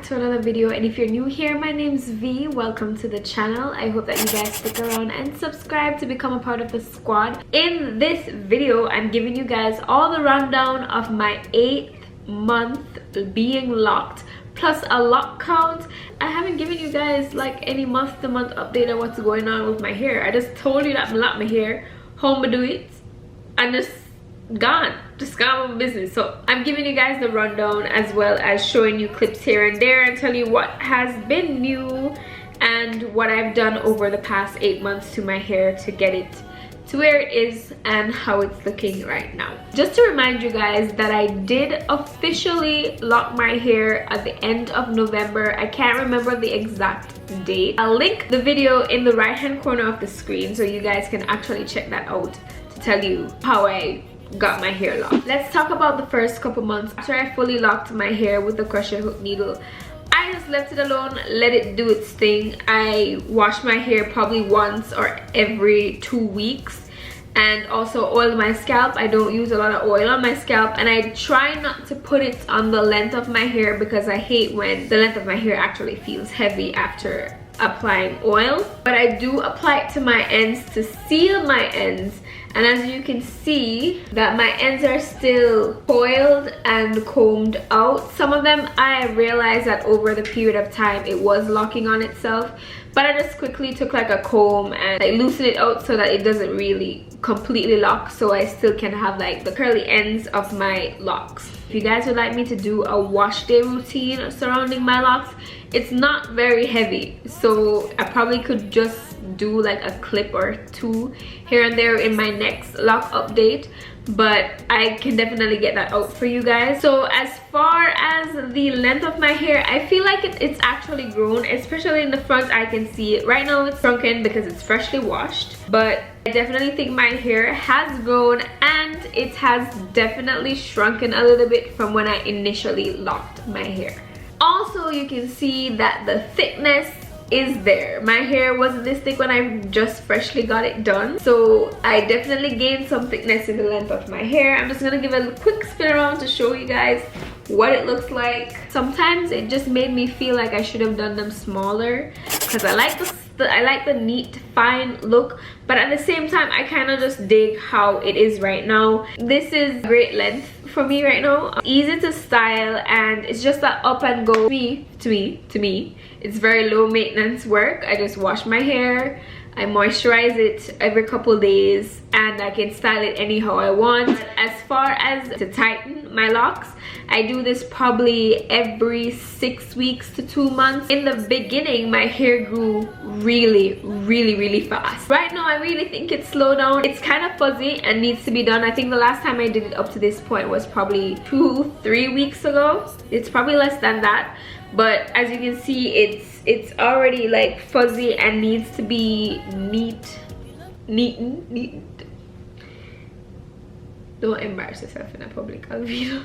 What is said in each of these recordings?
to another video, and if you're new here, my name's V. Welcome to the channel. I hope that you guys stick around and subscribe to become a part of the squad. In this video, I'm giving you guys all the rundown of my 8th month being locked plus a lock count. I haven't given you guys like any month to month update on what's going on with my hair. I just told you that I lock my hair, home do it, and just gone with my business. So I'm giving you guys the rundown as well as showing you clips here and there and tell you what has been new and what I've done over the past 8 months to my hair to get it to where it is and how it's looking right now. Just to remind you guys that I did officially lock my hair at the end of November. I can't remember the exact date. I'll link the video in the right hand corner of the screen so you guys can actually check that out to tell you how I got my hair locked. Let's talk about the first couple months after I fully locked my hair with the crochet hook needle. I just left it alone, let it do its thing. I wash my hair probably once or every 2 weeks, and also oil my scalp. I don't use a lot of oil on my scalp, and I try not to put it on the length of my hair because I hate when the length of my hair actually feels heavy after applying oil. But I do apply it to my ends to seal my ends, and as you can see that my ends are still coiled and combed out. Some of them I realized that over the period of time it was locking on itself, but I just quickly took like a comb and I loosened it out so that it doesn't really completely lock, so I still can have like the curly ends of my locks. If you guys would like me to do a wash day routine surrounding my locks, it's not very heavy, so I probably could just do like a clip or two here and there in my next lock update, but I can definitely get that out for you guys. So as far as the length of my hair, I feel like it's actually grown, especially in the front. I can see it right now. It's shrunken because it's freshly washed, but I definitely think my hair has grown, and it has definitely shrunken a little bit from when I initially locked my hair. Also, you can see that the thickness is there. My hair wasn't this thick when I just freshly got it done, so I definitely gained some thickness in the length of my hair. I'm just gonna give a quick spin around to show you guys what it looks like. Sometimes it just made me feel like I should have done them smaller because I like the neat fine look, but at the same time I kind of just dig how it is right now. This is great length for me right now, easy to style, and it's just that up and go. To me it's very low maintenance work. I just wash my hair, I moisturize it every couple days, and I can style it anyhow I want. But as far as to tighten my locks, I do this probably every 6 weeks to 2 months. In the beginning, my hair grew really fast. Right now, I really think it's slowed down. It's kind of fuzzy and needs to be done. I think the last time I did it up to this point was probably 2-3 weeks ago. It's probably less than that. But as you can see, it's already like fuzzy and needs to be neatened. Don't embarrass yourself in a public video.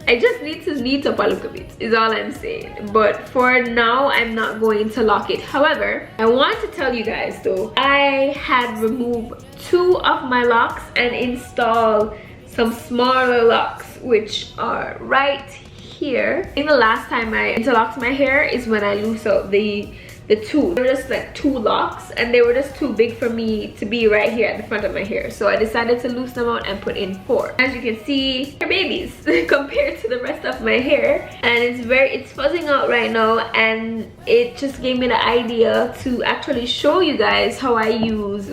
I just need to neat up a little bit is all I'm saying, but for now I'm not going to lock it. However, I want to tell you guys though, I had removed 2 of my locks and installed some smaller locks, which are right here. I think the last time I interlocked my hair is when I loosed out the 2. They were just like 2 locks, and they were just too big for me to be right here at the front of my hair, so I decided to loosen them out and put in 4. As you can see, they're babies compared to the rest of my hair, and it's fuzzing out right now, and it just gave me the idea to actually show you guys how I use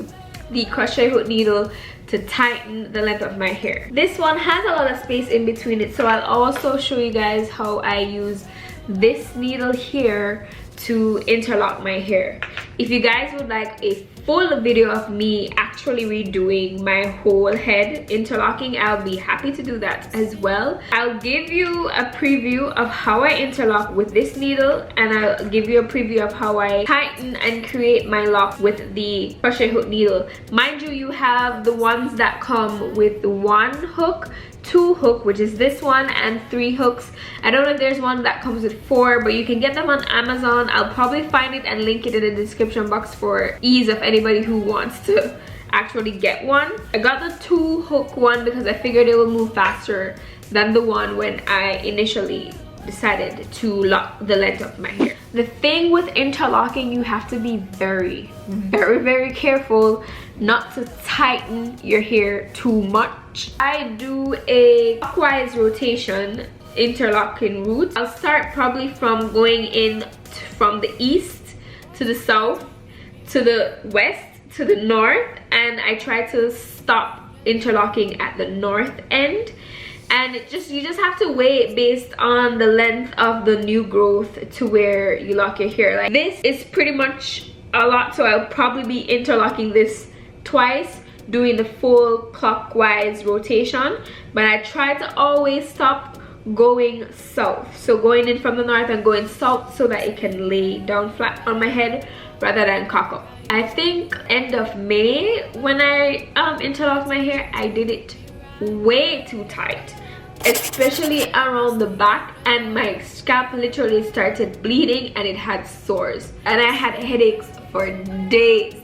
the crochet hook needle to tighten the length of my hair. This one has a lot of space in between it, so I'll also show you guys how I use this needle here to interlock my hair. If you guys would like a full video of me actually redoing my whole head interlocking, I'll be happy to do that as well. I'll give you a preview of how I interlock with this needle, and I'll give you a preview of how I tighten and create my lock with the crochet hook needle. Mind you, you have the ones that come with 1 hook, 2 hook, which is this one, and 3 hooks. I don't know if there's one that comes with 4, but you can get them on Amazon. I'll probably find it and link it in the description box for ease of anybody who wants to actually get one. I got the 2 hook one because I figured it will move faster than the one when I initially decided to lock the length of my hair. The thing with interlocking, you have to be very, very careful not to tighten your hair too much. I do a clockwise rotation interlocking route. I'll start probably from going in from the east to the south to the west to the north, and I try to stop interlocking at the north end. And you just have to wait based on the length of the new growth to where you lock your hair. Like, this is pretty much a lot, so I'll probably be interlocking this twice, doing the full clockwise rotation, but I try to always stop going south, so going in from the north and going south so that it can lay down flat on my head rather than cock up. I think end of May when I interlocked my hair, I did it way too tight, especially around the back, and my scalp literally started bleeding and it had sores and I had headaches for days.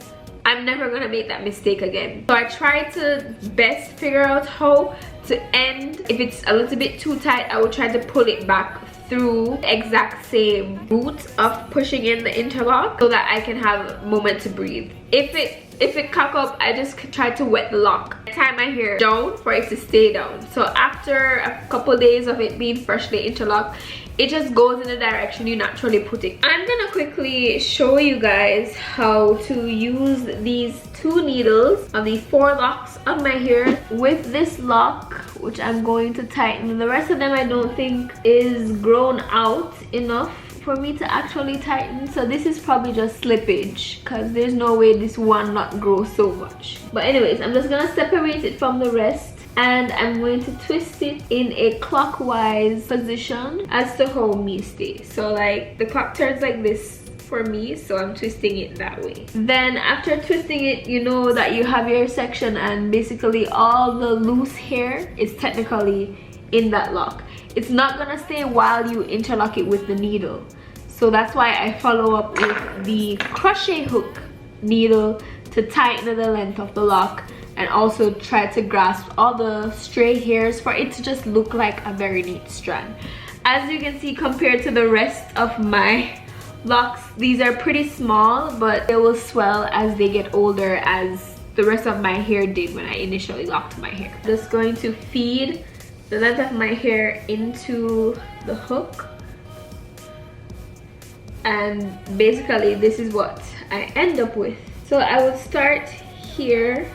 I'm never gonna make that mistake again. So I try to best figure out how to end. If it's a little bit too tight, I will try to pull it back through the exact same route of pushing in the interlock so that I can have a moment to breathe. If it cock up, I just try to wet the lock. I tie my hair down for it to stay down. So after a couple days of it being freshly interlocked, it just goes in the direction you naturally put it. I'm gonna quickly show you guys how to use these 2 needles on the 4 locks of my hair with this lock, which I'm going to tighten. The rest of them I don't think is grown out enough for me to actually tighten, so this is probably just slippage because there's no way this one lock grows so much. But anyways, I'm just gonna separate it from the rest and I'm going to twist it in a clockwise position as to how me stay. So like the clock turns like this for me, so I'm twisting it that way. Then after twisting it, you know that you have your section and basically all the loose hair is technically in that lock. It's not gonna stay while you interlock it with the needle, so that's why I follow up with the crochet hook needle to tighten the length of the lock and also try to grasp all the stray hairs for it to just look like a very neat strand. As you can see, compared to the rest of my locks, these are pretty small, but they will swell as they get older, as the rest of my hair did when I initially locked my hair. Just going to feed the length of my hair into the hook, and basically this is what I end up with. So I would start here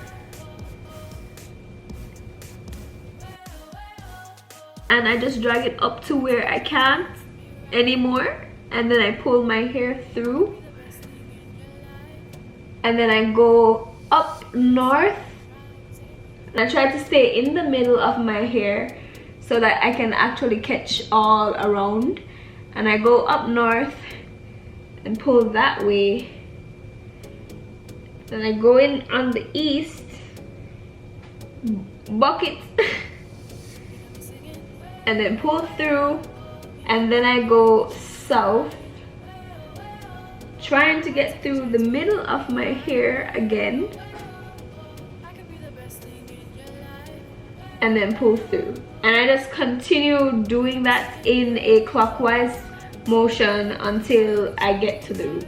and I just drag it up to where I can't anymore, and then I pull my hair through, and then I go up north and I try to stay in the middle of my hair so that I can actually catch all around, and I go up north and pull that way. Then I go in on the east, bucket and then pull through, and then I go south, trying to get through the middle of my hair again, and then pull through. And I just continue doing that in a clockwise motion until I get to the root.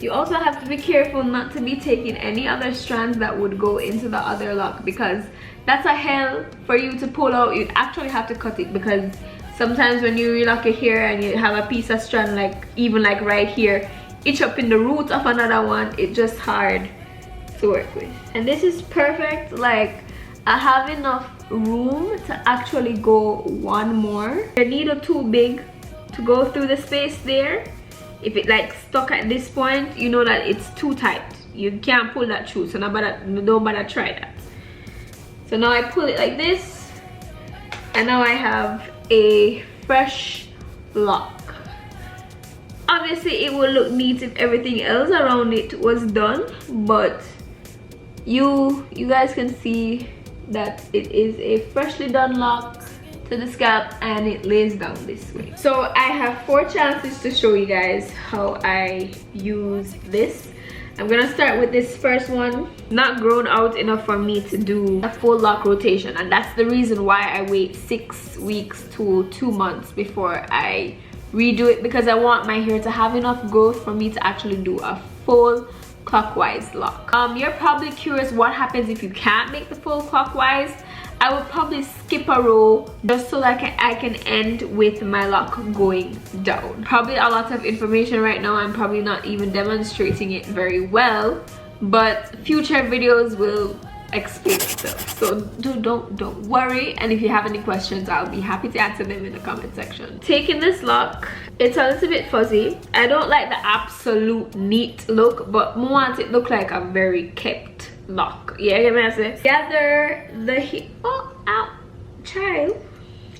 You also have to be careful not to be taking any other strands that would go into the other lock, because that's a hell for you to pull out. You actually have to cut it, because sometimes when you relock your hair and you have a piece of strand, like even like right here, itch up in the root of another one, it's just hard to work with. And this is perfect. Like, I have enough room to actually go one more. Your needle too big to go through the space there. If it like stuck at this point, you know that it's too tight. You can't pull that through, so don't bother try that. So now I pull it like this, and now I have a fresh lock. Obviously it will look neat if everything else around it was done, but you guys can see that it is a freshly done lock to the scalp, and it lays down this way. So I have 4 chances to show you guys how I use this. I'm gonna start with this first one. Not grown out enough for me to do a full lock rotation, and that's the reason why I wait 6 weeks to 2 months before I redo it, because I want my hair to have enough growth for me to actually do a full clockwise lock. You're probably curious what happens if you can't make the full clockwise. I would probably skip a row just so that I can end with my lock going down. Probably a lot of information right now. I'm probably not even demonstrating it very well, but future videos will explain itself. So don't worry, and if you have any questions, I'll be happy to answer them in the comment section. Taking this lock, it's a little bit fuzzy. I don't like the absolute neat look, but I want it look like a very kept lock. Yeah, get me I say. Gather the ow, child.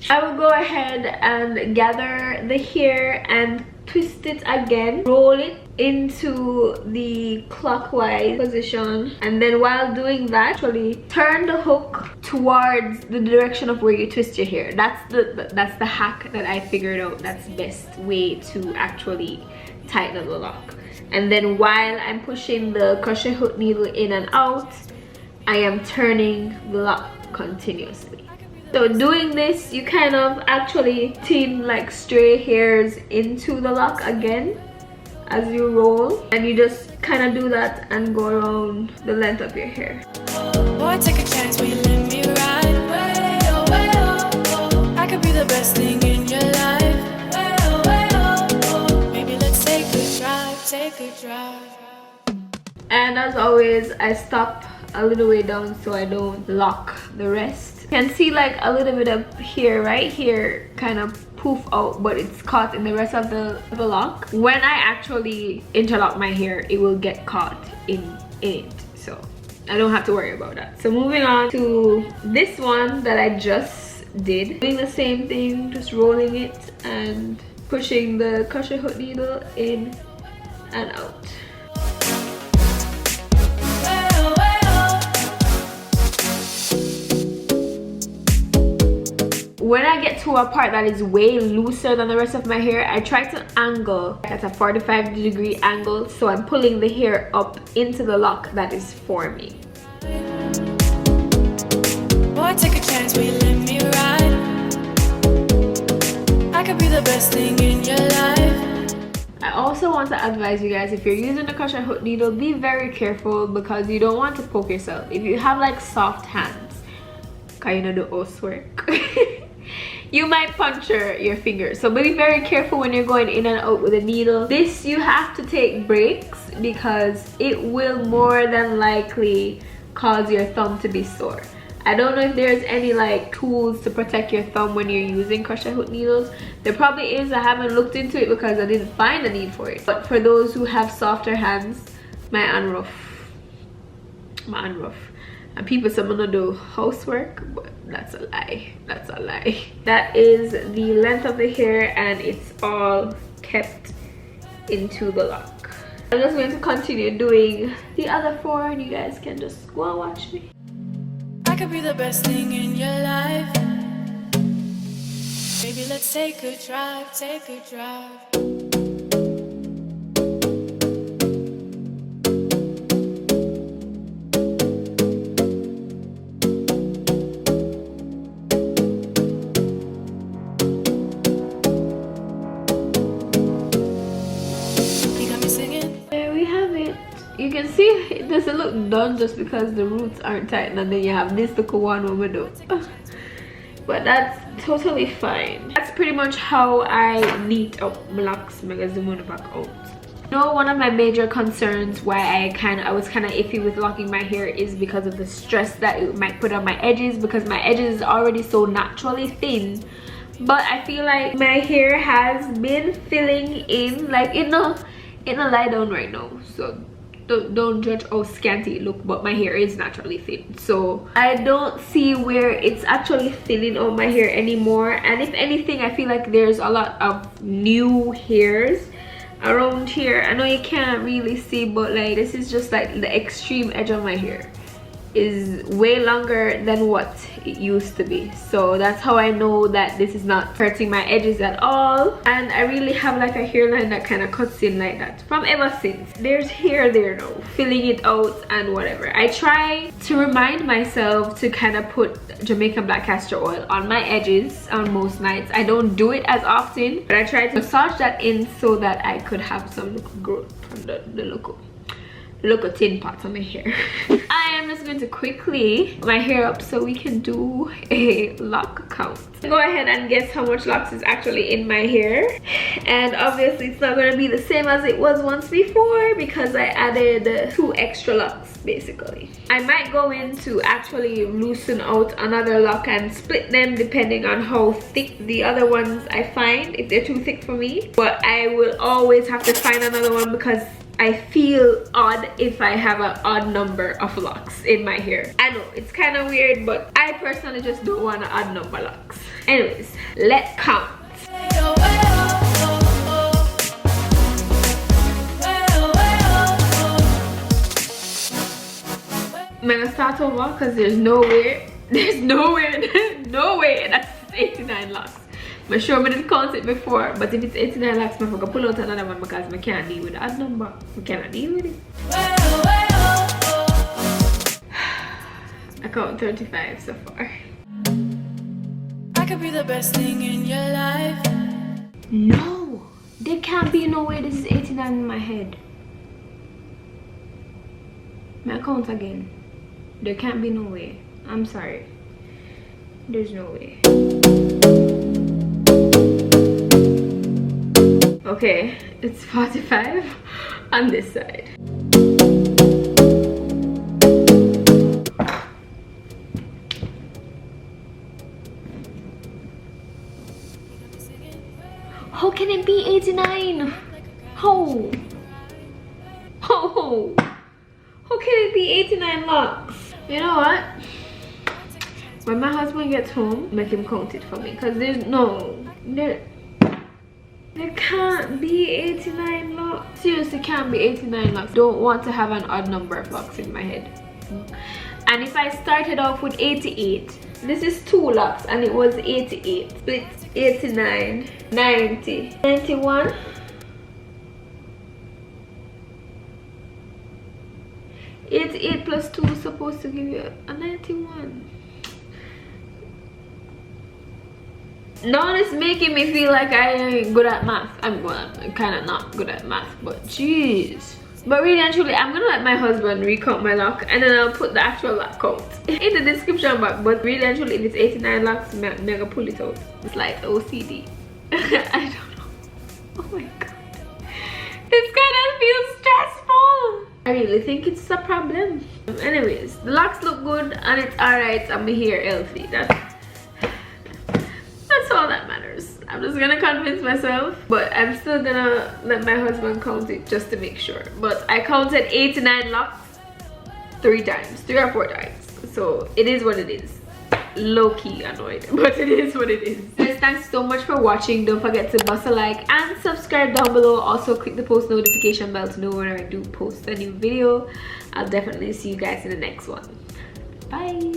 I will go ahead and gather the hair and twist it again, roll it into the clockwise position, and then while doing that, actually turn the hook towards the direction of where you twist your hair. That's the hack that I figured out. That's the best way to actually tighten up the lock. And then while I'm pushing the crochet hook needle in and out, I am turning the lock continuously. So doing this, you kind of actually tin like stray hairs into the lock again as you roll, and you just kind of do that and go around the length of your hair. Boy, take a chance, will you let me ride? Way, oh, way, oh, oh. I could be the best thing in your life. Way, oh, way, oh, oh. Maybe let's take a drive, take a drive. And as always, I stop a little way down so I don't lock the rest. You can see like a little bit of hair right here kind of poof out, but it's caught in the rest of the lock. When I actually interlock my hair, it will get caught in it, so I don't have to worry about that. So moving on to this one that I just did, doing the same thing, just rolling it and pushing the crochet hook needle in and out. When I get to a part that is way looser than the rest of my hair, I try to angle at a 45-degree angle, so I'm pulling the hair up into the lock that is for me. Boy, take a chance, will you let me ride? I could be the best thing in your life. I also want to advise you guys, if you're using the crochet hook needle, be very careful because you don't want to poke yourself. If you have like soft hands, kind of do housework. You might puncture your fingers, so be very careful when you're going in and out with a needle. This, you have to take breaks because it will more than likely cause your thumb to be sore. I don't know if there's any like tools to protect your thumb when you're using crochet hook needles. There probably is. I haven't looked into it because I didn't find a need for it. But for those who have softer hands, my hand rough. And people say I'm gonna do housework, but that's a lie. That's a lie. That is the length of the hair, and it's all kept into the lock. I'm just going to continue doing the other 4, and you guys can just go and watch me. I could be the best thing in your life. Maybe let's take a drive, take a drive. You can see it doesn't look done just because the roots aren't tight, and then you have this little one when we do. But that's totally fine. That's pretty much how I neat up my locks. I'm gonna zoom on the back out. You know, one of my major concerns why I was kind of iffy with locking my hair is because of the stress that it might put on my edges, because my edges is already so naturally thin. But I feel like my hair has been filling in, like it no lie down right now, so don't judge how scanty it look, but my hair is naturally thin, so I don't see where it's actually filling out my hair anymore. And if anything, I feel like there's a lot of new hairs around here. I know you can't really see, but like this is just like the extreme edge of my hair. is way longer than what it used to be. So that's how I know that this is not hurting my edges at all. And I really have like a hairline that kind of cuts in like that from ever since. There's hair there now, filling it out and whatever. I try to remind myself to kind of put Jamaican black castor oil on my edges on most nights. I don't do it as often, but I try to massage that in so that I could have some growth from the local tin pot on my hair. I am just going to quickly my hair up so we can do a lock count. Go ahead and guess how much locks is actually in my hair. And obviously it's not going to be the same as it was once before because I added 2 extra locks basically. I might go in to actually loosen out another lock and split them depending on how thick the other ones I find, if they're too thick for me. But I will always have to find another one because I feel odd if I have an odd number of locks in my hair. I know it's kind of weird, but I personally just don't want an odd number locks. Anyways, let's count. I'm gonna start over because there's no way that's 89 locks. I'm sure I didn't count it before, but if it's 89 locks, I'm gonna pull out another one because I can't deal with that number. I cannot deal with it. I count 35 so far. I could be the best thing in your life. No, there can't be no way this is 89 in my head. May I count again? There can't be no way. I'm sorry. There's no way. Okay, it's 45 on this side. How can it be 89? How can it be 89 locks? You know what? When my husband gets home, make him count it for me because there's no there can't be 89 locks. Seriously, can't be 89 locks. Don't want to have an odd number of locks in my head. And if I started off with 88, this is 2 locks and it was 88. Split 89, 90, 91. 88 plus 2 is supposed to give you a 91. Now it's making me feel like I ain't good at math. I'm kind of not good at math, but jeez. But really and truly, I'm gonna let my husband recount my lock and then I'll put the actual lock count in the description box. But really and truly, if it's 89 locks, I'm gonna pull it out. It's like OCD. I don't know. Oh my god. It's gonna feel stressful. I really think it's a problem. Anyways, the locks look good and it's alright. I'm here healthy. That's all that matters. I'm just gonna convince myself, but I'm still gonna let my husband count it just to make sure. But I counted 89 locks 3 times, 3 or 4 times. So it is what it is. Low-key annoyed, but it is what it is. Guys, thanks so much for watching. Don't forget to bust a like and subscribe down below. Also click the post notification bell to know when I do post a new video. I'll definitely see you guys in the next one. Bye.